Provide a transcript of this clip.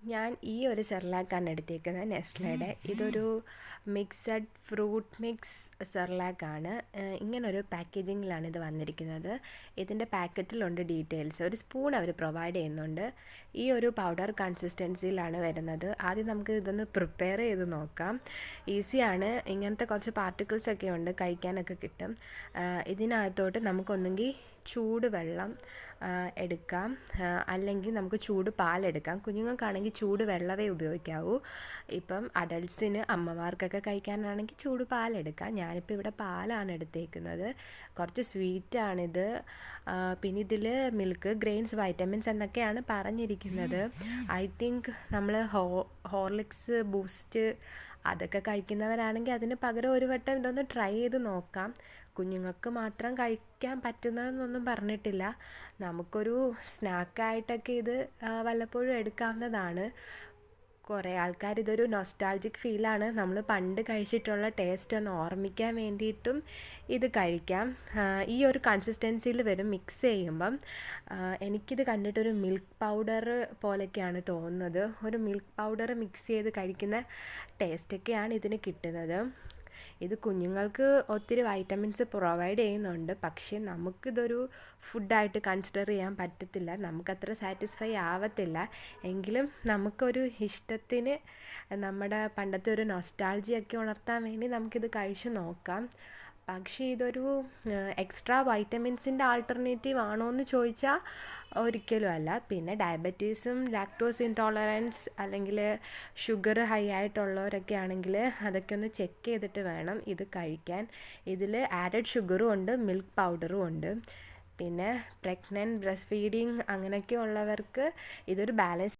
ഞാൻ ഈ ഒരു സെർലാക്കാണ് എടുത്തേക്കുന്നത് നെസ്ലയുടെ. ഇതൊരു മിക്സഡ് ഫ്രൂട്ട് മിക്സ് സെർലാക്കാണ്. ഇങ്ങനൊരു പാക്കേജിങ്ങിലാണ് ഇത് വന്നിരിക്കുന്നത്. ഇതിൻ്റെ പാക്കറ്റിലുണ്ട് ഡീറ്റെയിൽസ്. ഒരു സ്പൂൺ അവർ പ്രൊവൈഡ് ചെയ്യുന്നുണ്ട്. ഈ ഒരു പൗഡർ കൺസിസ്റ്റൻസിയിലാണ് വരുന്നത്. ആദ്യം നമുക്ക് ഇതൊന്ന് പ്രിപ്പയർ ചെയ്ത് നോക്കാം. ഈസിയാണ്. ഇങ്ങനത്തെ കുറച്ച് പാർട്ടിക്കിൾസൊക്കെ ഉണ്ട്, കഴിക്കാനൊക്കെ കിട്ടും. ഇതിനകത്തോട്ട് നമുക്കൊന്നെങ്കിൽ ചൂടുവെള്ളം എടുക്കാം, അല്ലെങ്കിൽ നമുക്ക് ചൂട് പാലെടുക്കാം. കുഞ്ഞുങ്ങൾക്കാണെങ്കിൽ ചൂട് വെള്ളമേ ഉപയോഗിക്കാവൂ. ഇപ്പം അഡൾട്ട്സിന് അമ്മമാർക്കൊക്കെ കഴിക്കാനാണെങ്കിൽ ചൂട് പാലെടുക്കാം. ഞാനിപ്പോൾ ഇവിടെ പാലാണ് എടുത്തേക്കുന്നത്. കുറച്ച് സ്വീറ്റാണിത്. പിന്നെ ഇതിൽ മിൽക്ക്, ഗ്രെയിൻസ്, വൈറ്റമിൻസ് എന്നൊക്കെയാണ് പറഞ്ഞിരിക്കുന്നത്. ഐ തിങ്ക് നമ്മൾ ഹോർലിക്സ്, ബൂസ്റ്റ് അതൊക്കെ കഴിക്കുന്നവരാണെങ്കിൽ അതിന് പകരം ഒരു വട്ടം ഇതൊന്ന് ട്രൈ ചെയ്ത് നോക്കാം. കുഞ്ഞുങ്ങൾക്ക് മാത്രം കഴിക്കാൻ പറ്റുന്നതെന്നൊന്നും പറഞ്ഞിട്ടില്ല. നമുക്കൊരു സ്നാക്കായിട്ടൊക്കെ ഇത് വല്ലപ്പോഴും എടുക്കാവുന്നതാണ്. കുറേ ആൾക്കാർ ഇതൊരു നൊസ്റ്റാൾജിക് ഫീലാണ്. നമ്മൾ പണ്ട് കഴിച്ചിട്ടുള്ള ടേസ്റ്റ് ഒന്ന് ഓർമ്മിക്കാൻ വേണ്ടിയിട്ടും ഇത് കഴിക്കാം. ഈ ഒരു കൺസിസ്റ്റൻസിയിൽ വരും മിക്സ് ചെയ്യുമ്പം. എനിക്കിത് കണ്ടിട്ടൊരു മിൽക്ക് പൗഡർ പോലെയൊക്കെയാണ് തോന്നുന്നത്. ഒരു മിൽക്ക് പൗഡർ മിക്സ് ചെയ്ത് കഴിക്കുന്ന ടേസ്റ്റൊക്കെയാണ് ഇതിന് കിട്ടുന്നത്. ഇത് കുഞ്ഞുങ്ങൾക്ക് ഒത്തിരി വൈറ്റമിൻസ് പ്രൊവൈഡ് ചെയ്യുന്നുണ്ട്. പക്ഷേ നമുക്കിതൊരു ഫുഡായിട്ട് കൺസിഡർ ചെയ്യാൻ പറ്റത്തില്ല. നമുക്കത്ര സാറ്റിസ്ഫൈ ആവത്തില്ല. എങ്കിലും നമുക്കൊരു ഇഷ്ടത്തിന് നമ്മുടെ പണ്ടത്തെ ഒരു നൊസ്റ്റാൾജിയൊക്കെ ഉണർത്താൻ വേണ്ടി നമുക്കിത് കഴിച്ചു നോക്കാം. പക്ഷേ ഇതൊരു എക്സ്ട്രാ വൈറ്റമിൻസിൻ്റെ ആൾട്ടർനേറ്റീവ് ആണോ എന്ന് ചോദിച്ചാൽ ഒരിക്കലും അല്ല. പിന്നെ ഡയബറ്റീസും ലാക്ടോസ് ഇൻടോളറൻസ് അല്ലെങ്കിൽ ഷുഗർ ഹൈ ആയിട്ടുള്ളവരൊക്കെ ആണെങ്കിൽ അതൊക്കെ ഒന്ന് ചെക്ക് ചെയ്തിട്ട് വേണം ഇത് കഴിക്കാൻ. ഇതിൽ ആഡഡ് ഷുഗറും ഉണ്ട്, മിൽക്ക് പൗഡറും ഉണ്ട്. പിന്നെ പ്രഗ്നൻറ്റ്, ബ്രസ്റ്റ് ഫീഡിങ് അങ്ങനെയൊക്കെ ഉള്ളവർക്ക് ഇതൊരു ബാലൻസ്